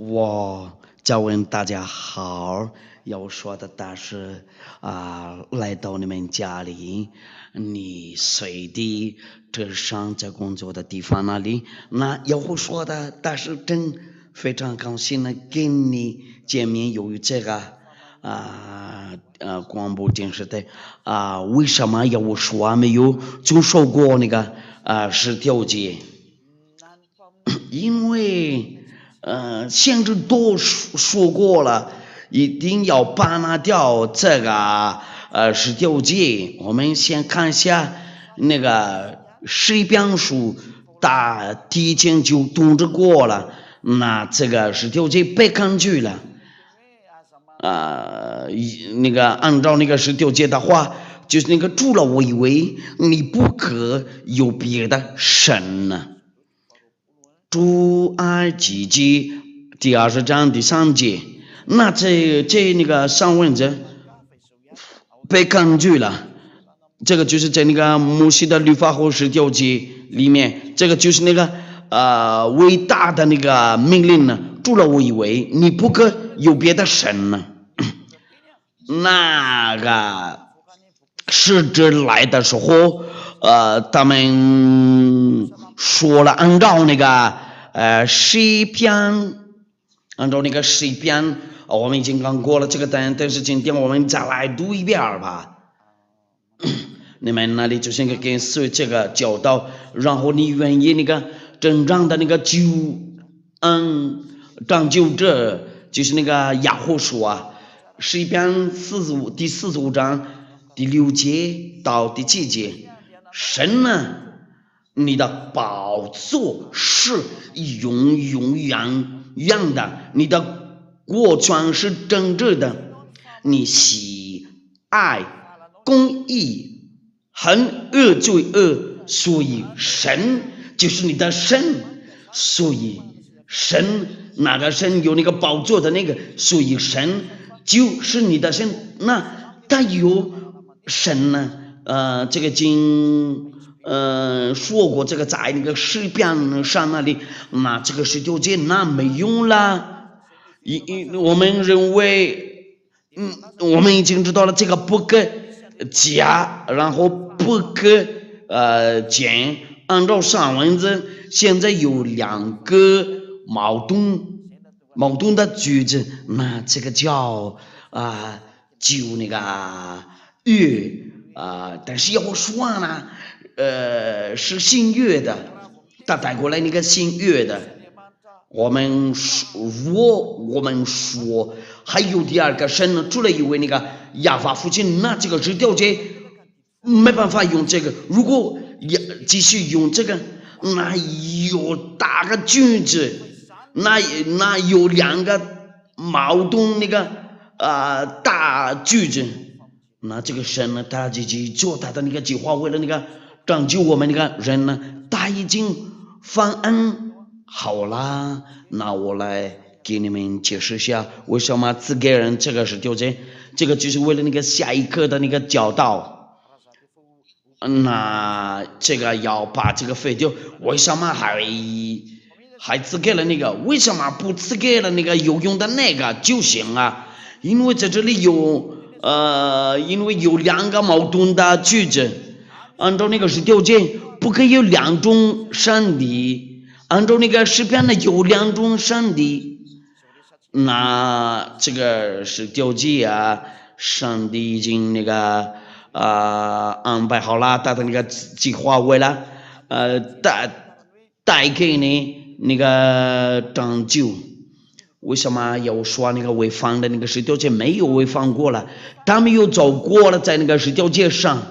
我再问大家好，要说的但是来到你们家里，你随地这上在工作的地方那里，那要说的，但是真非常高兴的跟你见面。由于这个广播电视台为什么要说没有就说过那个十条街？因为先知都说过了，一定要扒掉这个十条街。我们先看一下那个十篇书，提前就通知过了，那这个十条街被根据了。那个按照那个十条街的话，就是那个主了我以为你不可有别的神呢。出埃及记第20章第3节，那那个上文者被根据了，这个就是在那个摩西的律法和十条街里面，这个就是那个伟大的那个命令呢。主了我以为你不可有别的神呢。那个使者来的时候，他们说了，按照那个诗篇，按照那个诗篇，我们已经刚过了这个单，但是今天我们再来读一遍吧。你们那里就是那个跟随这个教导，然后你愿意那个真正的那个拯救者，就是那个亚户说，诗篇第45章第6节到第7节，神呢，你的宝座是永远的，你的国权是正直的，你喜爱公义，恨恶罪恶，所以神就是你的神，所以神哪个神有那个宝座的那个，所以神就是你的神。那他有神呢？这个经说过，这个在那个诗篇上那里，那这个十条街那没用了。我们认为，我们已经知道了这个不可加，然后不可减。按照上文字，现在有2个矛盾的句子，那这个叫就那个月但是要说呢，是新月的，他带过来那个新月的。我们说还有第2个神呢，除了因为那个亚法父亲，那这个十条街没办法用这个。如果继续用这个，那有大个句子，那有2个矛盾那个大句子，那这个神呢，他自己做他的那个计划，为了那个拯救我们那个人呢，他已经方案好啦。那我来给你们解释一下，为什么只给人这个十条街，这个就是为了那个下一课的那个教导。那这个要把这个废掉，为什么还只给了那个？为什么不只给了那个有用的那个就行啊？因为在这里有因为有2个矛盾的句子，按照那个十条街不可以有2种上帝，按照那个诗篇呢有2种上帝。那这个十条街上帝已经那个安排好了他的那个计划，为了带给你那个拯救。为什么要说那个违反的那个十条街没有违反过了？他们又走过了，在那个十条街上，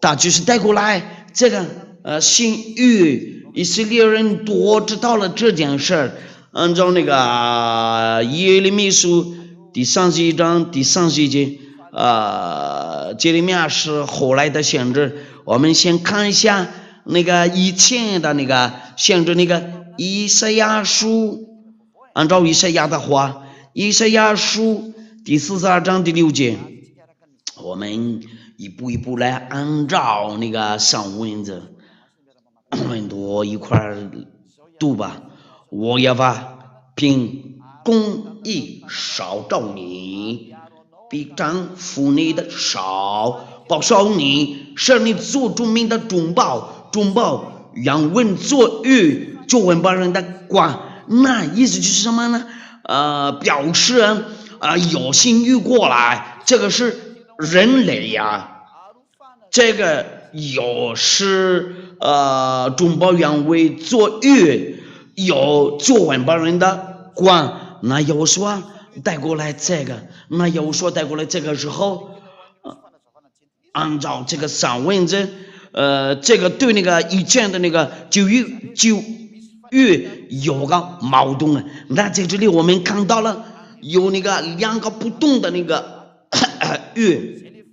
他就是带过来这个新约，以色列人多知道了这件事儿。按照那个耶利米书第31章第30节，耶利米是后来的先知。我们先看一下那个以前的那个先知，那个以赛亚书。按照以赛亚的话，以赛亚书第42章第6节，我们一步一步来按照那个上文字，我们都一块读吧。我也把凭公义烧照你，必丈夫你的手，保守你，使你做主民的中保，让稳坐狱，就稳把人的官。那意思就是什么呢？表示有心欲过来，这个是人类呀，这个有是中保原委坐狱，有做稳把人的官。那有说带过来这个，时候，按照这个散文字，这个对那个以前的那个就有个矛盾啊。那在这里我们看到了有那个两个不同的那个月，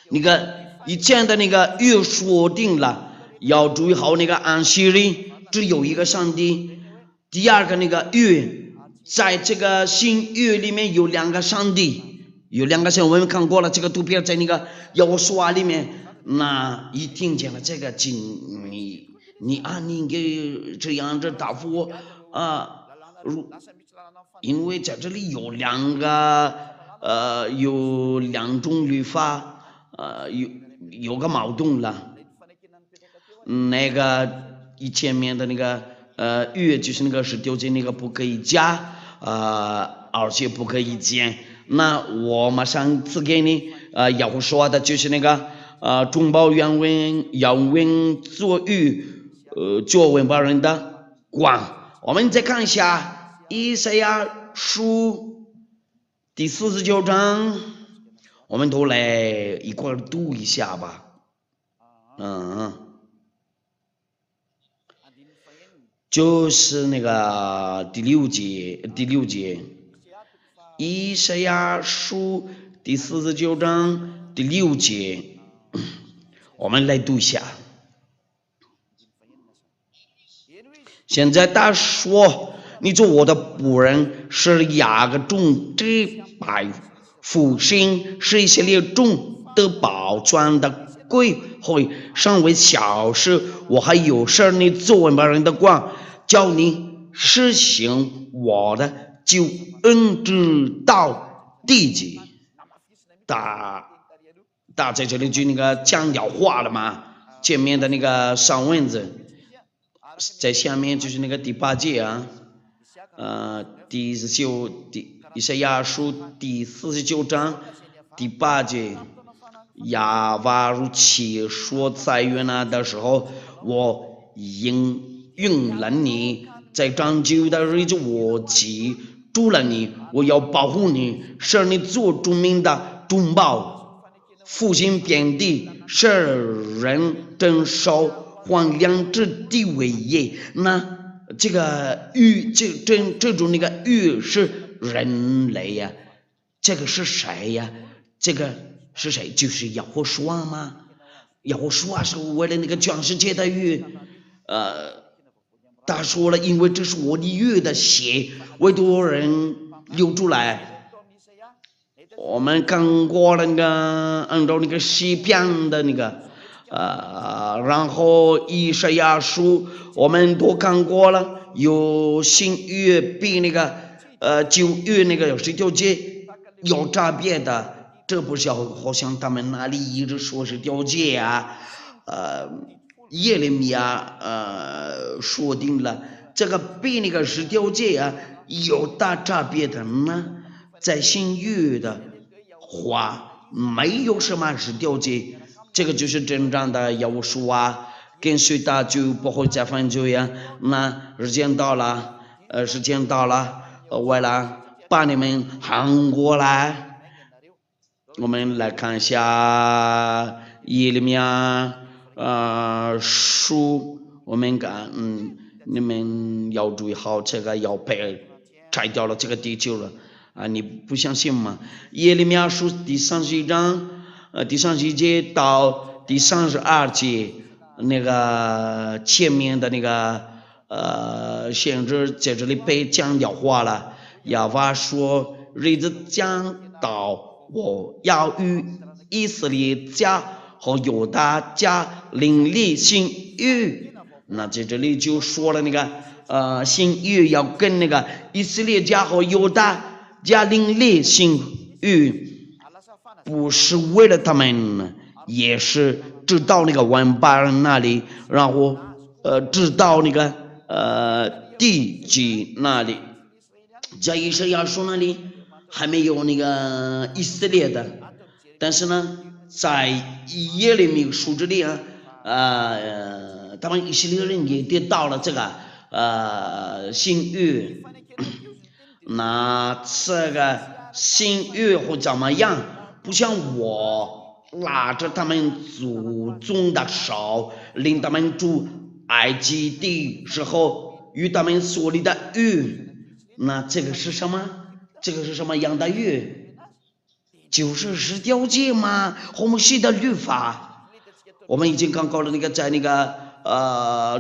那个以前的那个月说定了要注意好那个安息日只有一个上帝，第二个那个月。在这个新约里面有两个上帝，我们看过了这个图片，在那个耶和华里面，那一听见了这个你按你给这样的答复因为在这里有两种律法，有个矛盾了，那个以前面的那个月就是那个是丢进那个不可以加。而且不可以减。那我马上次给你要说的就是那个中保原文作狱作文把人的官。我们再看一下以赛亚书第49章，我们都来一块读一下吧。就是那个第六节，以赛亚书第49章第6节，我们来读一下。现在他说：“你做我的仆人，是雅各众之百复兴，是以色列众的保全的归会，尚未小事，我还有事你做文把人的光。”叫你实行我的救恩之道地极。大在这里就那个讲掉话了嘛，前面的那个上文字，在下面就是那个第8节啊，以赛亚书第49章第8节，亚瓦如其说在约拿的时候，我应了你，在长久的日子我记住了你，我要保护你，使你做著名的中保，复兴遍地，使人珍守荒凉之地为业。那这个这种那个欲是人类呀，这个是谁呀？这个是谁？就是耶和华吗？耶和华是为了那个全世界的欲，他说了，因为这是我的血的血，为多人流出来。我们看过了那个按照那个诗篇的那个然后以赛亚书我们都看过了，有新约比那个旧约那个有19节有差别的，这不是好像他们那里一直说是掉节啊，耶利米说定了这个比那个19节有大差别的呢，在新约的话没有什么19节，这个就是真正的耶和华跟随他就不会再犯罪呀。那时间到了，为了把你们喊过来，我们来看一下耶利米书，我们看你们要注意好，这个要被拆掉了这个地球了你不相信吗？耶利米书第31章第31节到第32节，那个前面的那个先知在这里被讲掉话了。亚娃说：“日子将到，我要与以色列家和犹大家另立新约。”那在这里就说了那个新约要跟那个以色列家和犹大家另立新约，不是为了他们，也是直到那个万巴人那里，然后直到那个地基那里，在以赛亚书那里还没有那个以色列的，但是呢，在耶利米书这里他们以色列人也得到了这个新约，那这个新约会怎么样？不像我拉着他们祖宗的手，领他们出埃及的时候与他们所立的约，那这个是什么？这个是什么样的约？就是十条诫嘛，和摩西的律法。我们已经刚搞了那个在那个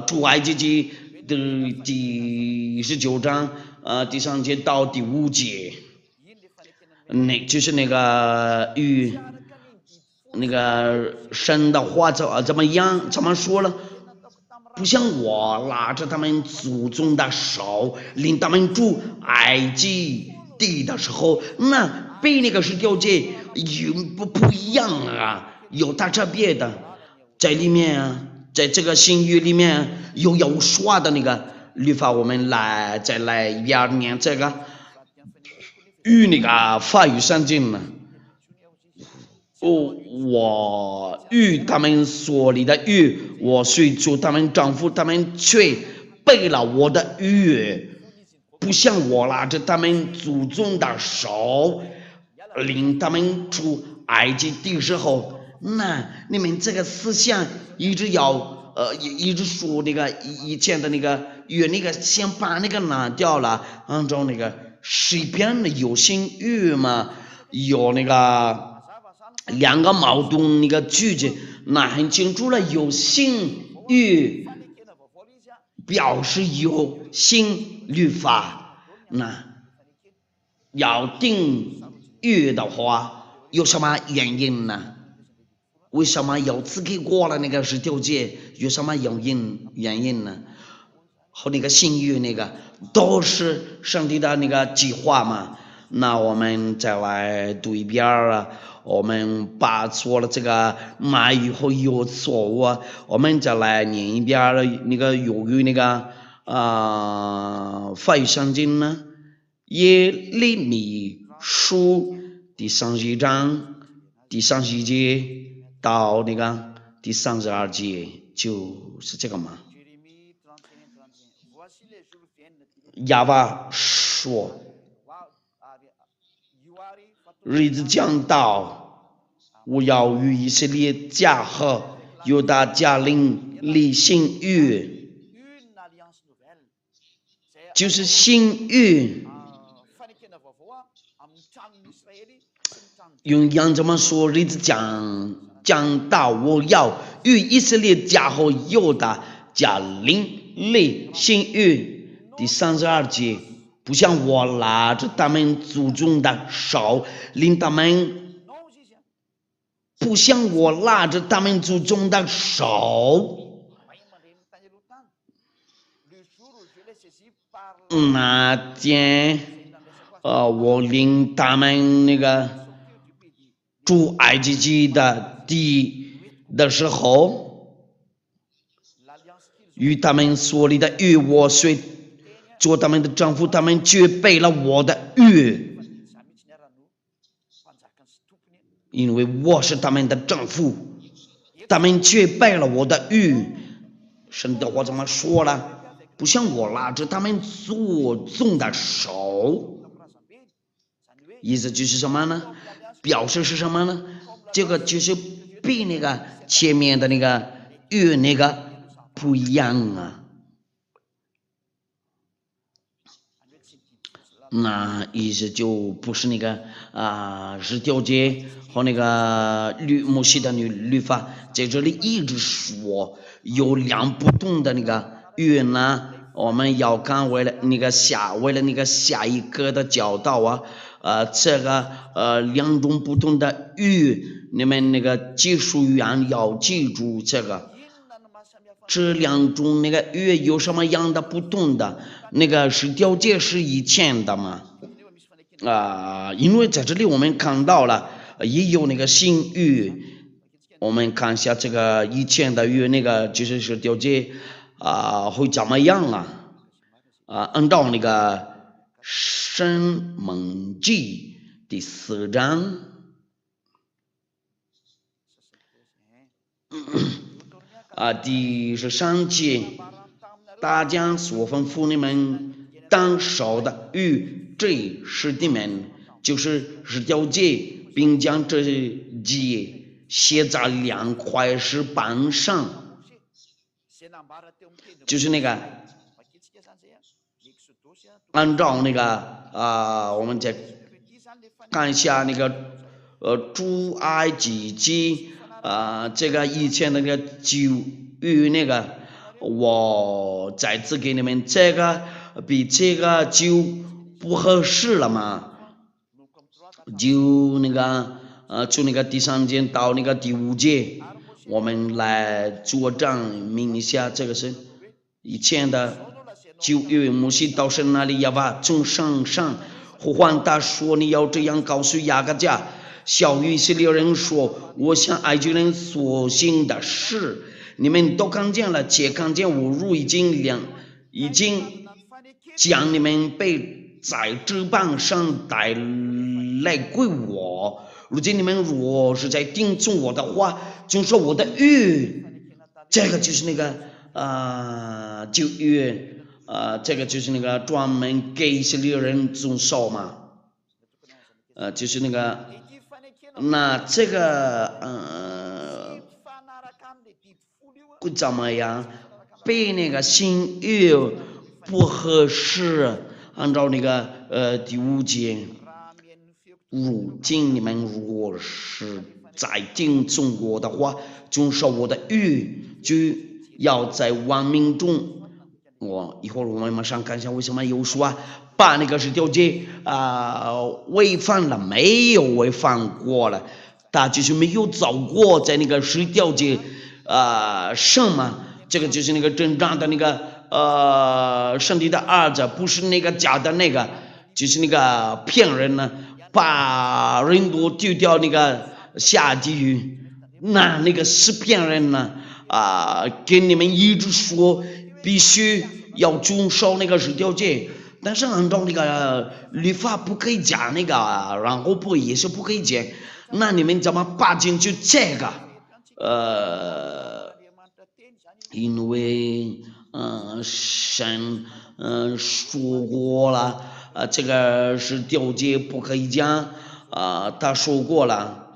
出埃及记的第19章第3节到第5节，那就是那个与那个神的话怎么样？怎么说了？不像我拉着他们祖宗的手，领他们出埃及地的时候，那比那个十条诫不一样啊，有大差别的。在里面啊，在这个新约里面有要说的那个律法，我们再来一遍念这个与那个法语圣经呢。我与他们所立的约，我虽做他们丈夫，他们却背了我的约，不像我拉着他们祖宗的手，领他们出埃及的时候，那你们这个思想一直说那个以前的那个约，那个先把那个拿掉了，按照那个诗篇的有新约嘛，有那个2个矛盾那个句子，那很清楚了，有新约表示有新律法，那要定约的话有什么原因呢？为什么要自己过了那个10条诫？有什么原因呢？和那个新约那个都是上帝的那个计划嘛。那我们再来读一遍啊，我们把错了这个马语和有错误，我们再来念一遍那个由于那个法语圣经呢，耶利米书第31章第31节到那个第32节，就是这个嘛。亚巴说，日子将到，我要与以色列家和犹大家立新约，就是新约。用杨这么说，日子将到，我要与以色列家和犹大家立新约。第32节，不像我拉着他们祖宗的手，领他们，不像我拉着他们祖宗的手。那天，我领他们那个出埃及记的地的时候，与他们所立的约，我虽做他们的丈夫，他们却背了我的约，因为我是他们的丈夫，他们却背了我的约。神的话怎么说了？不像我拉着他们祖宗的手，意思就是什么呢？表示是什么呢？这个就是比那个前面的那个约那个不一样啊。那意思就不是那个10条诫和那个摩西的律法，在这里一直说有2不同的那个约呢。我们要看为了那个下一个的教导这个2种不同的约，你们那个技术员要记住这个。这两种那个月有什么样的不同的？那个十条街是以前的嘛？因为在这里我们看到了也有那个新月，我们看一下这个以前的月，那个就是十条街会怎么样啊？按照那个申梦记第4章。第13节，大家所吩咐你们当守的与这十诫命，就是十条诫，并将这诫写在2块石板上，就是那个按照那个我们再看一下那个出埃及记。这个以前那个旧约那个，我再次给你们这个比这个就不合适了嘛？就那个从那个第3节到那个第5节，我们来作证明一下，这个是以前的旧约。摩西到神那里要把从山上呼唤他说：“你要这样告诉雅各家。”小以色列人说：“我向埃及人所行的事，你们都看见了，且看见我如已经将你们被在这棒上带来归我。如今你们若是在听从我的话，遵守我的约，这个就是那个旧约这个就是那个专门给以色列人遵守嘛，就是那个。”那这个会怎么样？被那个新约不合适，按照那个第5节，如今你们如果是在听从我的话，遵守我的约，就要在万民中。一会儿我们马上看一下为什么有说把那个十条诫违反了，没有违反过了，他就是没有走过在那个十条诫上嘛。这个就是那个真正的那个上帝的儿子，不是那个假的那个，就是那个骗人呢，把人都丢掉那个下地狱。那个是骗人呢跟你们一直说必须要遵守那个十条诫，但是按照那个律法不可以讲那个，然后也是不可以讲，那你们怎么把进去这个？因为神说过了，这个十条诫不可以讲，他说过了。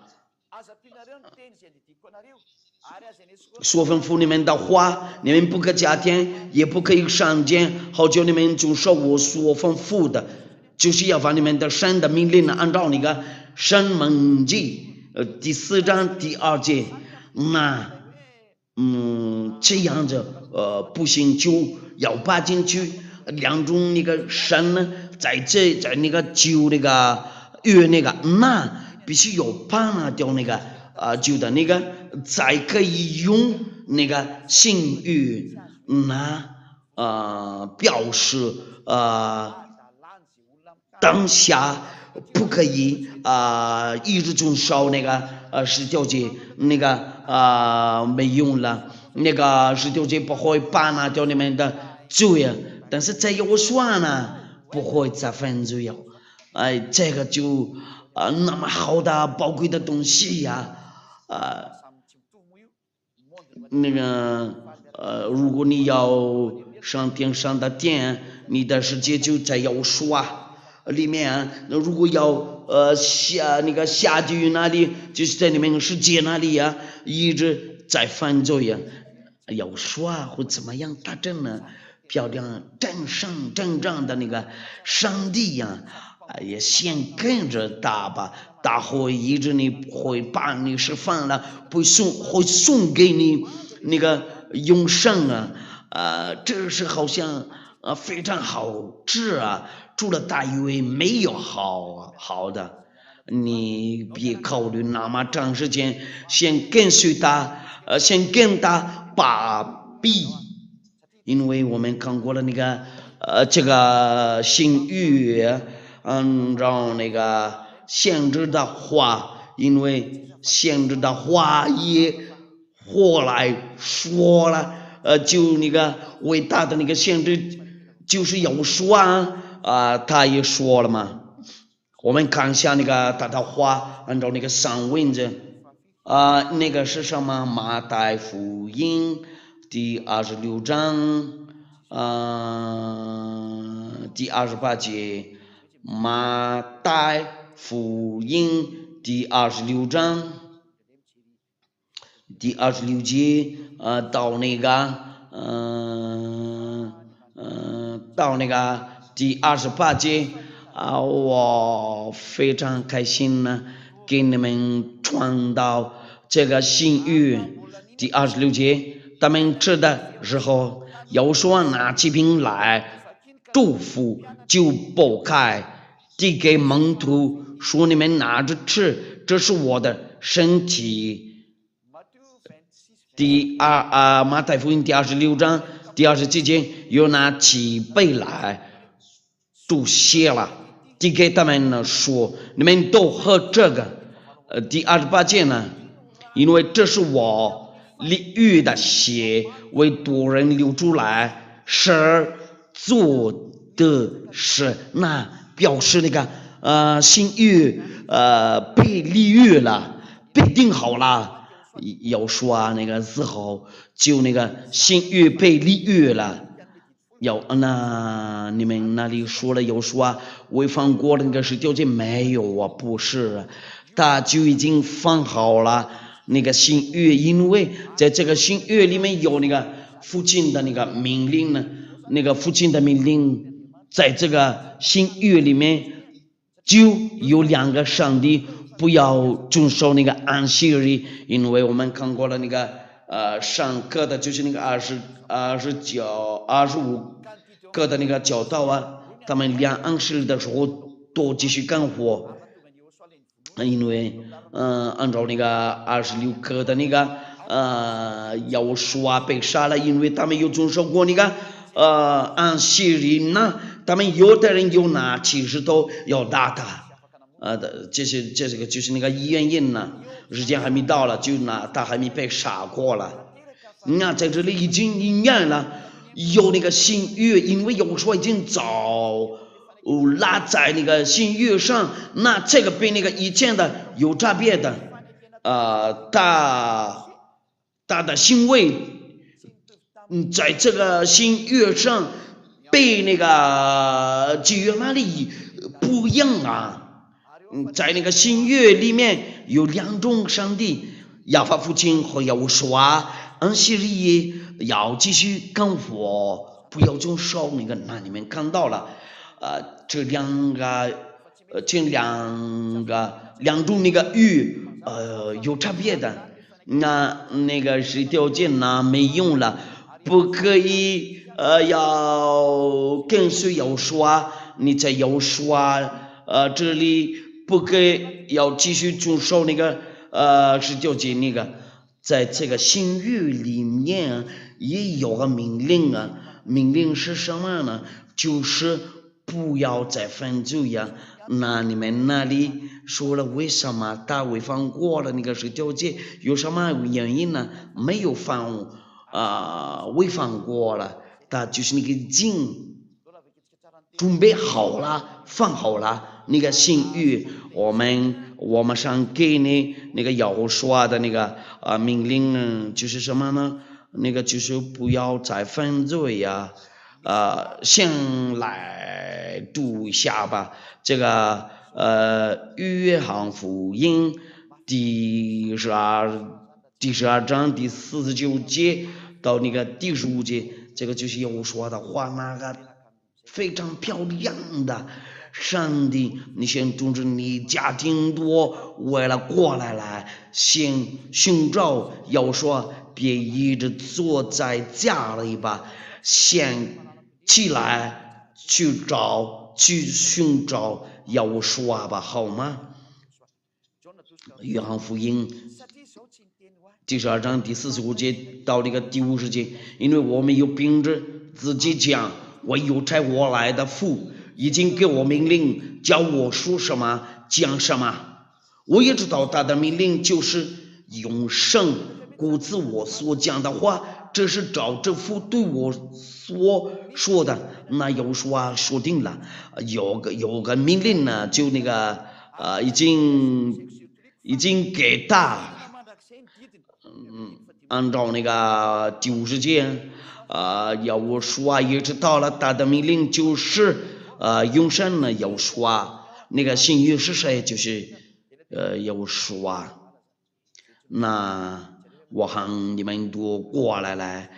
所吩咐你们的话，你们不可加添，也不可以删减，好叫你们遵守我所吩咐的，就是要把你们的神的命令按照那个申梦记第4章第2节，那这样子不行就要把进去2种那个神呢，在那个旧那个约那个，那必须要把那掉那个旧的那个，才可以用那个新约那表示当下不可以一直遵守那个十条诫，那个没用了，那个十条诫不会把那掉你们的罪，但是这有说呢，不会再犯罪了。这个就那么好的宝贵的东西呀，那个如果你要上天上的殿，你的世界就在要说里面，如果要下地狱那里，就是在你们世界那里呀，一直在犯罪呀，要说或怎么样打针呢？漂亮真正的那个上帝呀，也先跟着他吧，他会一直你会把你释放了，会送给你那个永生这是好像非常好吃除了他以为没有好的。你别考虑那么长时间，先跟随他，先跟他把必，因为我们看过了那个这个新约，按照那个先知的话，因为先知的话也后来说了，就那个伟大的那个先知就是有说他也说了嘛。我们看一下那个他的话，按照那个上文字那个是什么？马太福音第26章第28节，马太福音第26章第26节到那个到那个第28节我非常开心呢，给你们传到这个新约第26节，他们吃的时候，要说拿起饼来祝福，就剥开，递给门徒，说你们拿着吃，这是我的身体。马太福音第26章第27节，又拿起杯来，注谢了，递给他们呢，说你们都喝这个。第28节呢，因为这是我立约的血，为多人流出来，是做的是那表示那个新约被立约了，被定好了。要说那个时候就那个新约被立约了，那你们那里说了有说违反过的那个是条件没有啊？不是，他就已经放好了那个新约，因为在这个新约里面有那个父亲的那个命令呢，那个父亲的命令在这个新约里面就有两个上帝。不要遵守那个安息日，因为我们看过了那个上课的就是那个25课的那个教导他们量安息日的时候都继续干活，因为按照那个26课的那个要说被杀了，因为他们有遵守过那个安息日呢，他们有的人有拿起石头要打他。这个就是那个原因呢，时间还没到了，就他还没被杀过了。那在这里已经1年了，有那个新约，因为有说已经早拉在那个新约上，那这个被那个以前的有差别的他的行为，在这个新约上被那个旧约那里不一样啊。在那个新约里面有2种上帝，亚法父亲和耶和华，安息日要继续干活，不要遵守那个。那你们看到了这两种那个语有差别的。那个是条件没用了，不可以要跟随耶和华，你在耶和华这里。不给要继续遵守那个是条件那个，在这个新约里面也有个命令命令是什么呢？就是不要再犯罪呀。那你们那里说了为什么他违反过了那个是条件？有什么原因呢？没有违反过了，他就是那个经准备好了，放好了。那个新约，我们想给你那个耶和华的那个命令呢，就是什么呢？那个就是不要再犯罪呀。先来读一下吧，这个约翰福音第12章第49节到那个第15节，这个就是耶和华的话，那个非常漂亮的。上帝，你先通知你家庭多，为了过来了，先寻找，要说别一直坐在家里吧，先起来去寻找，要说吧，好吗？约翰福音第12章第45节到那个第50节，因为我们有凭着自己讲，我有差我来的父已经给我命令，叫我说什么讲什么。我也知道他的命令就是永生，故此我所讲的话，这是照着父对我所说的。那有说说定了，有个命令呢，就那个已经给他。按照那个第50节，要我说也知道了，他的命令就是永生呢，要说那个新约是谁？就是要说，那我喊你们都过来了，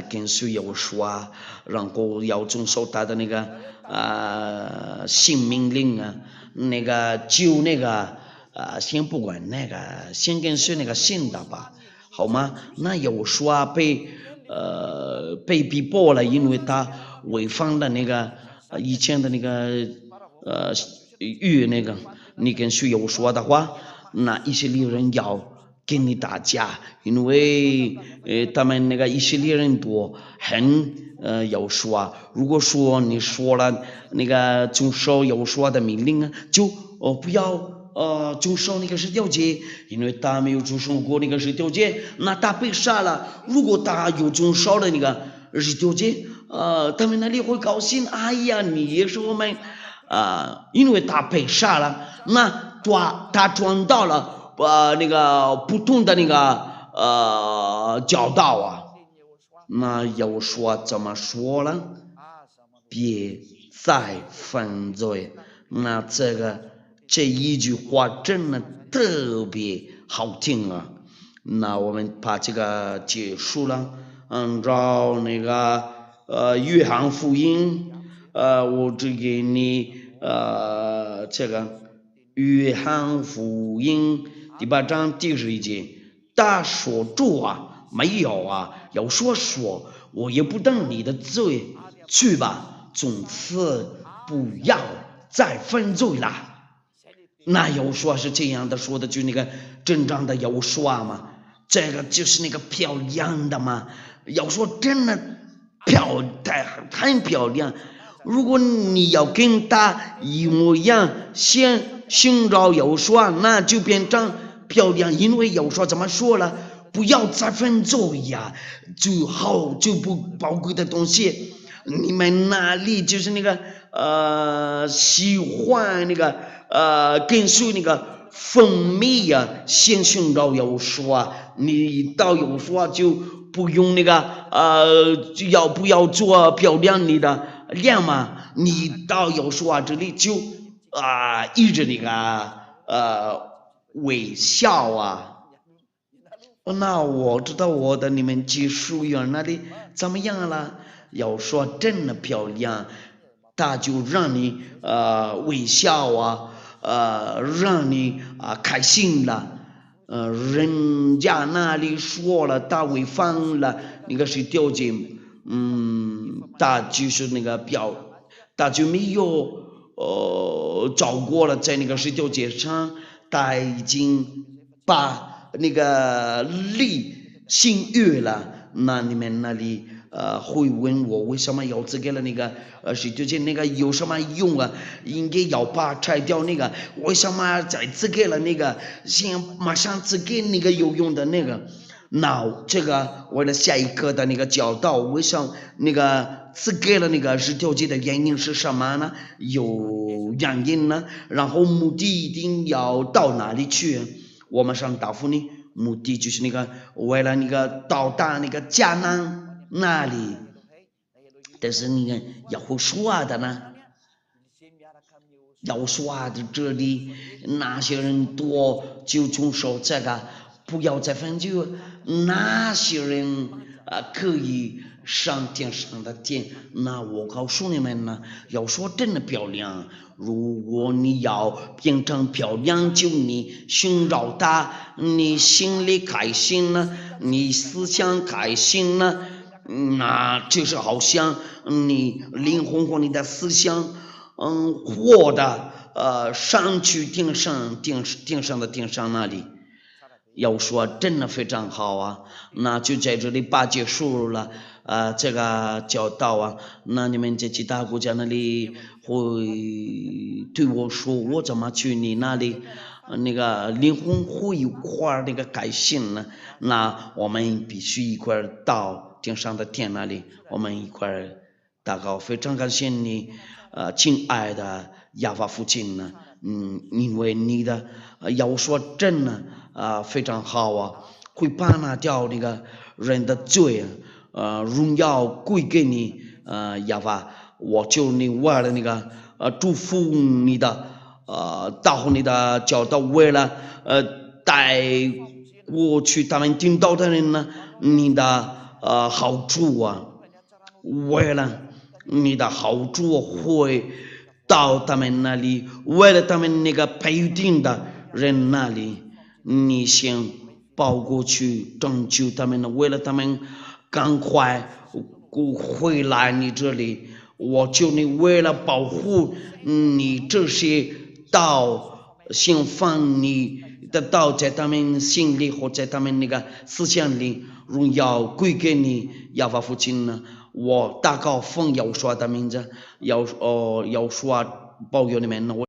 跟随要说，然后要遵守他的那个新命令啊，那个就那个先不管那个，先跟随那个新的吧。好吗？那有说被逼迫了，因为他违反了那个以前的那个那个，你跟谁有说的话，那以色列人要跟你打架，因为他们那个以色列人多，很有说，如果说你说了那个遵守有说的命令啊，就不要。遵守那个10条诫，因为他没有遵守过那个10条诫，那他被杀了。如果他有遵守了那个10条诫，他们那里会高兴。哎呀，你也是我们因为他被杀了，那他传到了那个不同的那个教导啊。那要说怎么说了？别再犯罪。那这一句话真的特别好听啊！那我们把这个结束了。按照那个约翰福音，我只给你这个约翰福音第8章第11节，他说主啊，没有啊，要说，我也不等你的罪，去吧，从此不要再犯罪了。那有说是这样的说的，就那个正常的有说嘛，这个就是那个漂亮的嘛。要说真的很漂亮，如果你要跟他一模一样，先寻找有说，那就变成漂亮。因为有说怎么说了，不要再犯罪呀，就不宝贵的东西。你们那里就是那个喜欢那个跟随那个蜂蜜呀，先寻找有说，你到有说就不用那个不要做漂亮你的脸嘛，你到有说这里就一直那个微笑啊。那我知道我的你们技术员那里怎么样了？要说真的漂亮，他就让你微笑啊，让你开心了。人家那里说了，他违反了那个10条诫，他就是那个他就没有照过了，在那个10条诫上，他已经把那个立新约了。那你们那里会问我为什么要这个了那个10条诫那个有什么用啊？应该要把拆掉那个，为什么在这个了那个先马上这个那个有用的那个？那这个为了下一个的那个教导，为什么那个这个了那个10条诫的原因是什么呢？有原因呢，然后目的一定要到哪里去？我马上答复你，目的就是那个为了那个到达那个迦南那里。但是你看要会说的呢，要说的这里那些人多就遵守这个，不要再犯罪。那些人可以上天上的天。那我告诉你们呢，要说真的漂亮，如果你要变成漂亮，就你寻找它，你心里开心了，你思想开心了，那就是好像你灵魂和你的思想活的上去天上那里。要说真的非常好啊，那就在这里8结束了这个教导啊，那你们在其他国家那里会对我说我怎么去你那里那个灵魂会一块那个改性呢？那我们必须一块到天上的天那里，我们一块祷告。非常感谢你，亲爱的亚法父亲呢，因为你的要说真呢。非常好啊，会把那掉那个人的罪荣耀归给你亚法，我就你为了那个祝福你的到你的教导，为了带过去他们听到的人呢，你的好处啊，为了你的好处会到他们那里，为了他们那个配定的人那里。你先跑过去拯救他们，为了他们赶快回来你这里，我求你为了保护你这些道先放你的道在他们心里或在他们那个思想里，荣耀归给你亚法父亲呢。我祷告奉耶稣的名字，要说保佑你们，我